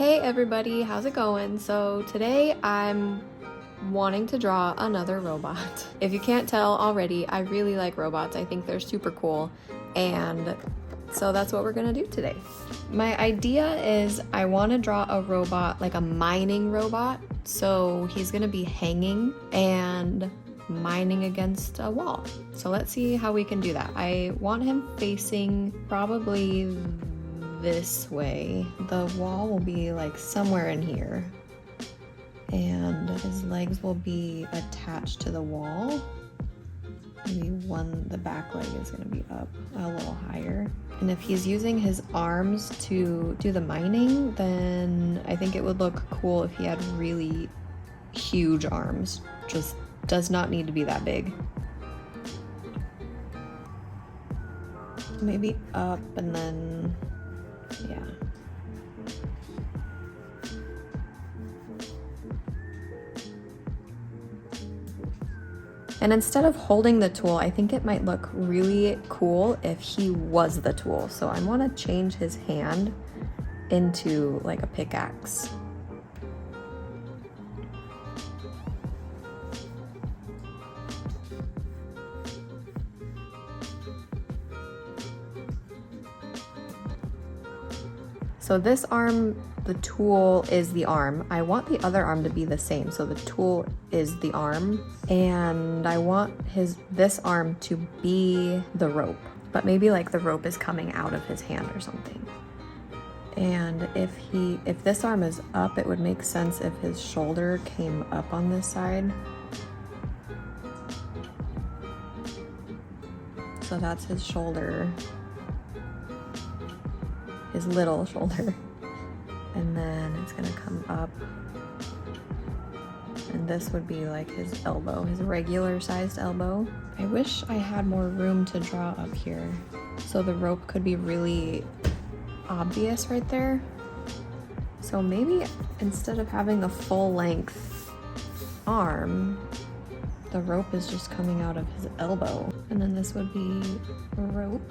Hey everybody, how's it going? So today I'm wanting to draw another robot. If you can't tell already, I really like robots. I think they're super cool, and so that's what we're gonna do today. My idea is I want to draw a robot, like a mining robot. So he's gonna be hanging and mining against a wall. So let's see how we can do that. I want him facing probably this way. The wall will be like somewhere in here, and his legs will be attached to the wall. Maybe the back leg is going to be up a little higher. And if he's using his arms to do the mining, then I think it would look cool if he had really huge arms. Just does not need to be that big. Maybe up and then, yeah. And instead of holding the tool, I think it might look really cool if he was the tool. So I want to change his hand into like a pickaxe. So this arm, the tool is the arm. I want the other arm to be the same. So the tool is the arm, and I want this arm to be the rope, but maybe like the rope is coming out of his hand or something. And if this arm is up, it would make sense if his shoulder came up on this side. So that's his shoulder. His little shoulder, and then it's gonna come up, and this would be like his elbow, his regular sized elbow. I wish I had more room to draw up here, so the rope could be really obvious right there. So maybe instead of having a full length arm, the rope is just coming out of his elbow, and then this would be a rope.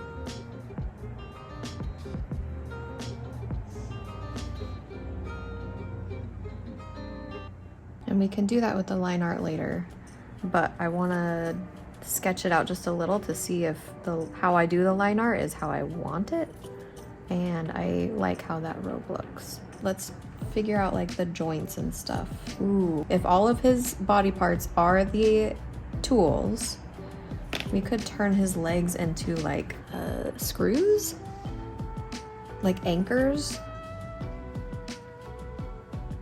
And we can do that with the line art later, but I want to sketch it out just a little to see if how I do the line art is how I want it, and I like how that rope looks. Let's figure out like the joints and stuff. Ooh, if all of his body parts are the tools, we could turn his legs into like screws, like anchors.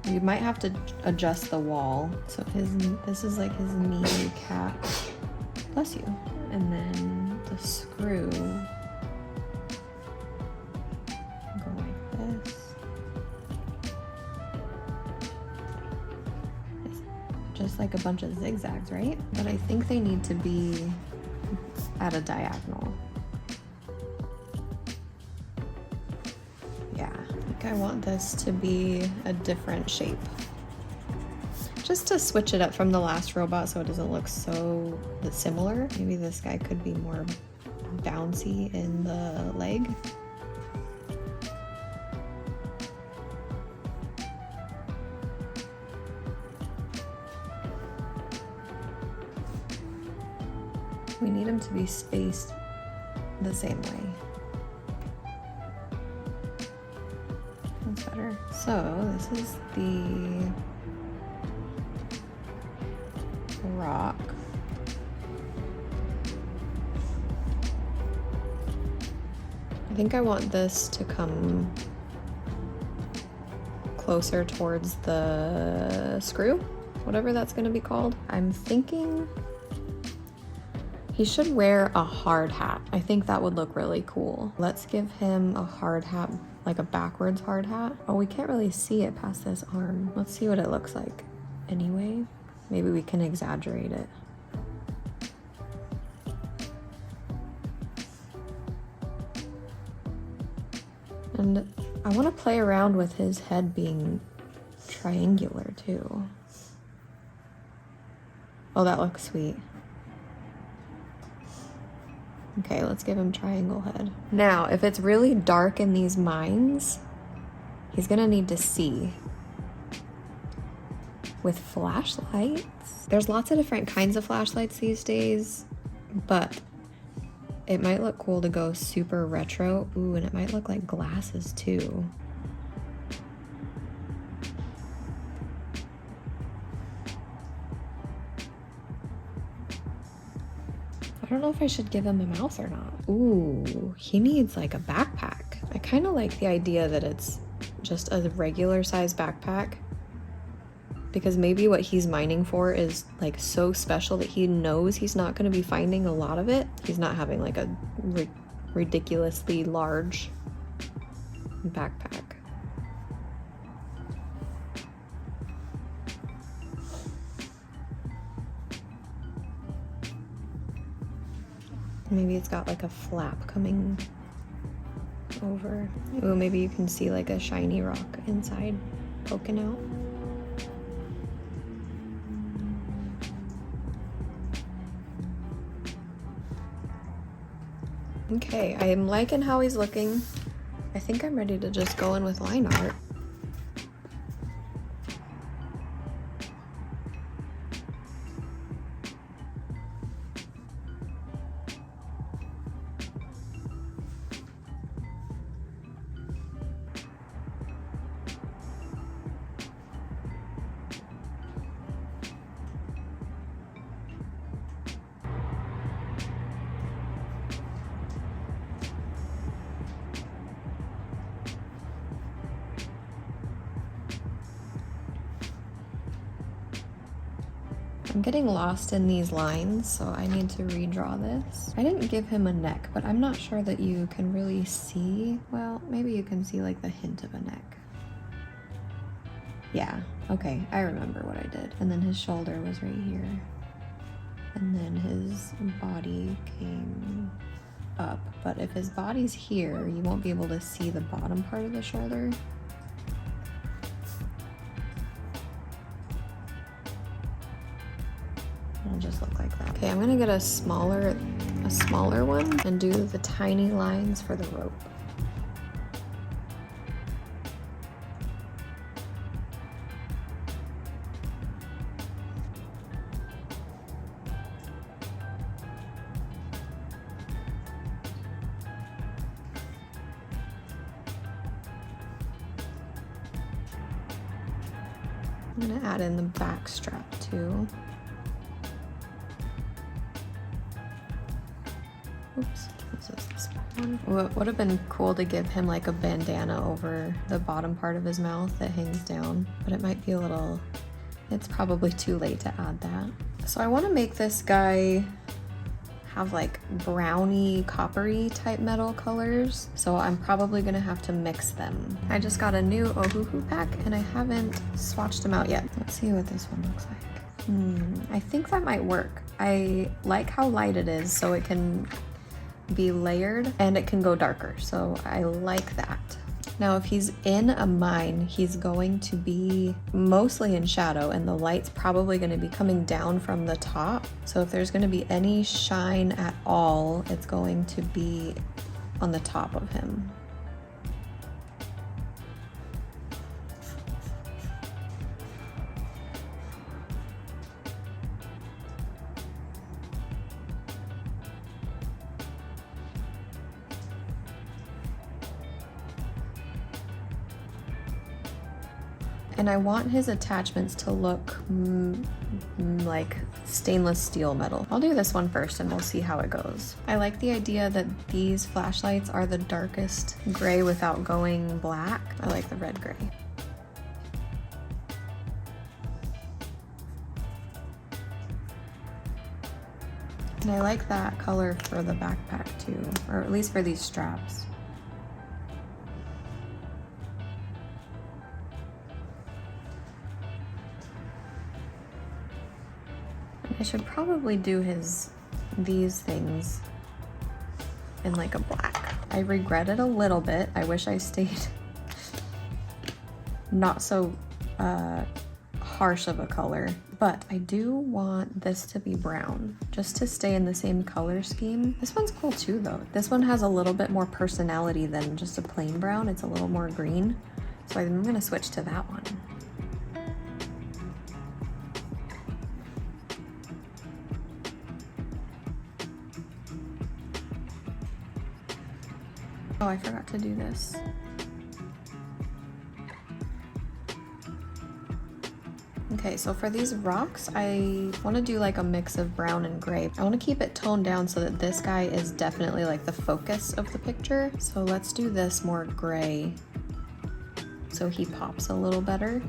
You might have to adjust the wall. So this is like his kneecap. Bless you. And then the screw go like this. It's just like a bunch of zigzags, right? But I think they need to be at a diagonal. I want this to be a different shape, just to switch it up from the last robot so it doesn't look so similar. Maybe this guy could be more bouncy in the leg. We need him to be spaced the same way. Better. So this is the rock. I think I want this to come closer towards the screw, whatever that's going to be called. I'm thinking he should wear a hard hat. I think that would look really cool. Let's give him a hard hat, like a backwards hard hat. Oh, we can't really see it past this arm. Let's see what it looks like. Anyway, maybe we can exaggerate it. And I want to play around with his head being triangular too. Oh, that looks sweet. Okay, let's give him triangle head. Now, if it's really dark in these mines, He's gonna need to see with flashlights. There's lots of different kinds of flashlights these days, but it might look cool to go super retro. Ooh, and it might look like glasses too. I don't know if I should give him a mouth or not. Ooh, he needs like a backpack. I kind of like the idea that it's just a regular size backpack, because maybe what he's mining for is like so special that he knows he's not going to be finding a lot of it. He's not having like a ridiculously large backpack. Maybe it's got like a flap coming over. Ooh, maybe you can see like a shiny rock inside poking out. Okay, I am liking how he's looking. I think I'm ready to just go in with line art. I'm getting lost in these lines, so I need to redraw this. I didn't give him a neck, but I'm not sure that you can really see. Well, maybe you can see like the hint of a neck. Yeah, okay, I remember what I did. And then his shoulder was right here. And then his body came up. But if his body's here, you won't be able to see the bottom part of the shoulder. It'll just look like that. Okay, I'm gonna get a smaller one and do the tiny lines for the rope. I'm gonna add in the back strap too. Oops, this is this one. What would have been cool to give him like a bandana over the bottom part of his mouth that hangs down, but it might be a little, it's probably too late to add that. So I want to make this guy have like browny, coppery type metal colors, so I'm probably gonna have to mix them. I just got a new ohuhu pack and I haven't swatched them out yet. Let's see what this one looks like. I think that might work. I like how light it is, so it can be layered and it can go darker, so I like that. Now if he's in a mine, he's going to be mostly in shadow and the light's probably going to be coming down from the top, so if there's going to be any shine at all, it's going to be on the top of him. And I want his attachments to look like stainless steel metal. I'll do this one first and we'll see how it goes. I like the idea that these flashlights are the darkest gray without going black. I like the red gray. And I like that color for the backpack too, or at least for these straps. I should probably do these things in like a black. I regret it a little bit. I wish I stayed not so harsh of a color, but I do want this to be brown just to stay in the same color scheme. This one's cool too though. This one has a little bit more personality than just a plain brown. It's a little more green. So I'm gonna switch to that one. Oh, I forgot to do this. Okay, so for these rocks, I want to do like a mix of brown and gray. I want to keep it toned down so that this guy is definitely like the focus of the picture. So let's do this more gray so he pops a little better.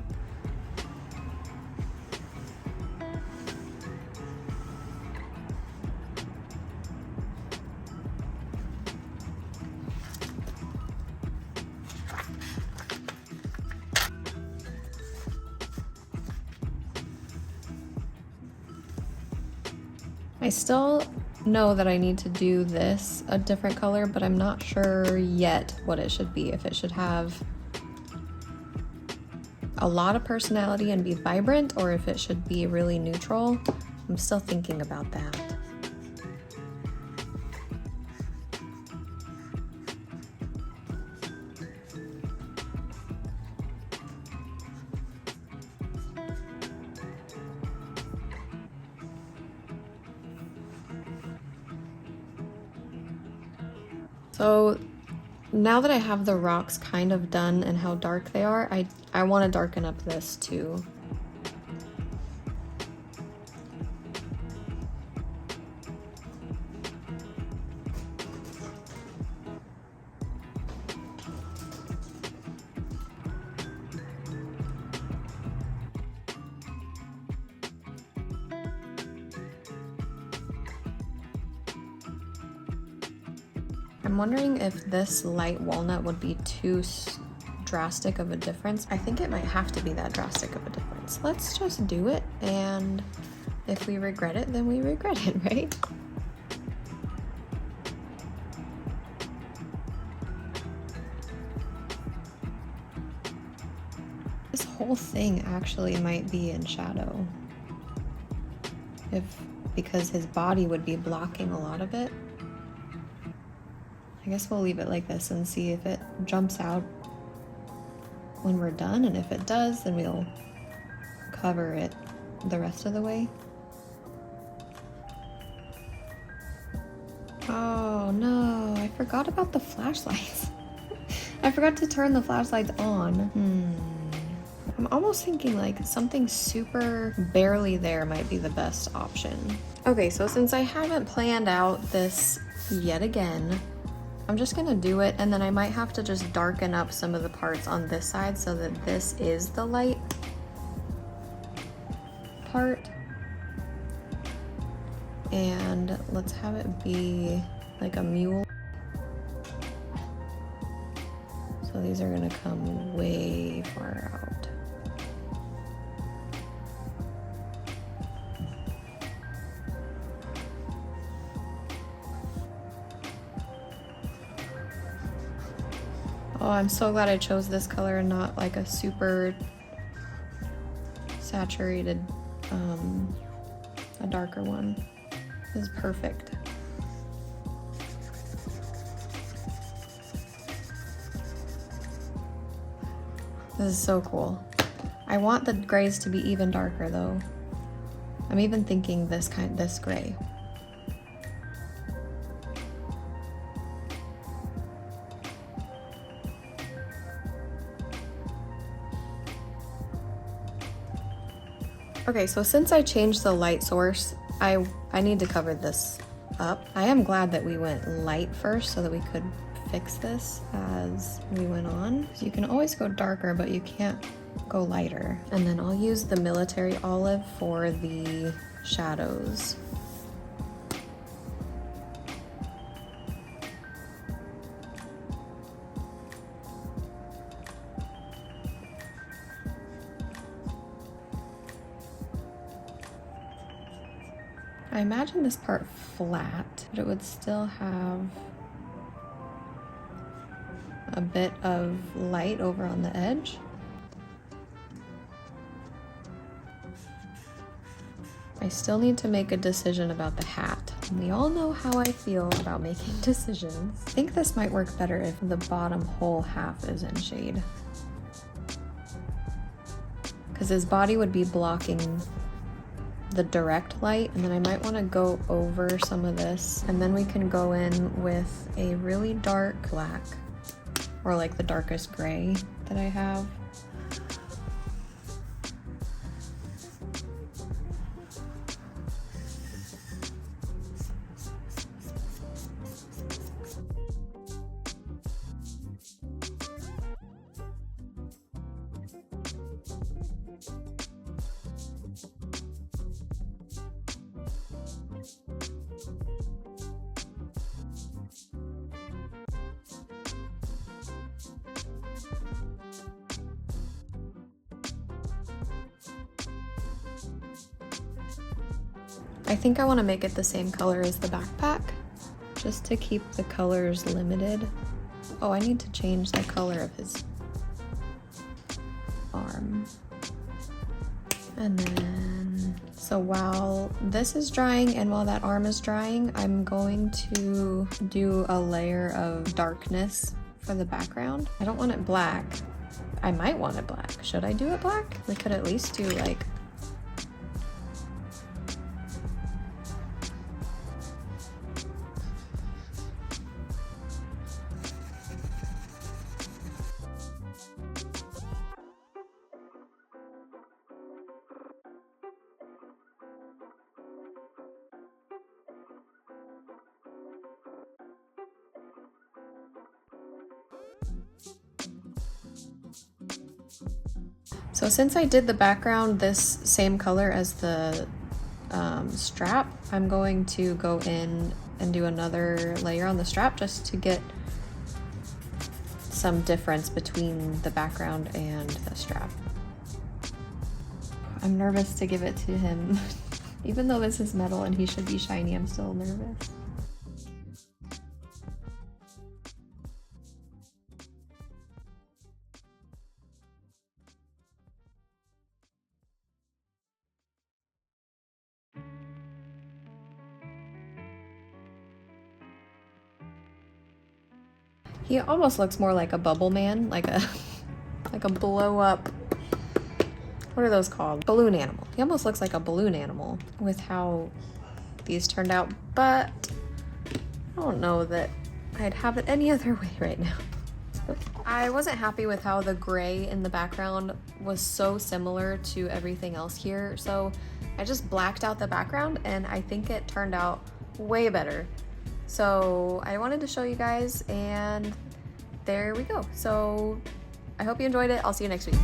I still know that I need to do this a different color, but I'm not sure yet what it should be. If it should have a lot of personality and be vibrant, or if it should be really neutral. I'm still thinking about that. So now that I have the rocks kind of done and how dark they are, I want to darken up this too. I'm wondering if this light walnut would be too drastic of a difference. I think it might have to be that drastic of a difference. Let's just do it, and if we regret it, then we regret it, right? This whole thing actually might be in shadow. Because his body would be blocking a lot of it. I guess we'll leave it like this and see if it jumps out when we're done, and if it does, then we'll cover it the rest of the way. Oh no, I forgot about the flashlights. I forgot to turn the flashlights on. I'm almost thinking like something super barely there might be the best option. Okay, so since I haven't planned out this yet again, I'm just gonna do it, and then I might have to just darken up some of the parts on this side so that this is the light part. And let's have it be like a mule. So these are gonna come way far out. Oh, I'm so glad I chose this color and not like a super saturated, a darker one. This is perfect. This is so cool. I want the grays to be even darker though. I'm even thinking this gray. Okay, so since I changed the light source, I need to cover this up. I am glad that we went light first so that we could fix this as we went on. So you can always go darker, but you can't go lighter. And then I'll use the military olive for the shadows. I imagine this part flat, but it would still have a bit of light over on the edge. I still need to make a decision about the hat. We all know how I feel about making decisions. I think this might work better if the bottom whole half is in shade. because his body would be blocking the direct light, and then I might want to go over some of this, and then we can go in with a really dark black, or like the darkest gray that I have. I think I want to make it the same color as the backpack, just to keep the colors limited. Oh, I need to change the color of his arm. And then, so while this is drying and while that arm is drying, I'm going to do a layer of darkness for the background. I don't want it black. I might want it black. Should I do it black? We could at least do like So since I did the background this same color as the strap, I'm going to go in and do another layer on the strap just to get some difference between the background and the strap. I'm nervous to give it to him. Even though this is metal and he should be shiny, I'm still nervous. He almost looks more like a bubble man, like a blow up, what are those called? Balloon animal. He almost looks like a balloon animal with how these turned out, but I don't know that I'd have it any other way right now. I wasn't happy with how the gray in the background was so similar to everything else here, so I just blacked out the background and I think it turned out way better. So I wanted to show you guys, and there we go. So I hope you enjoyed it. I'll see you next week.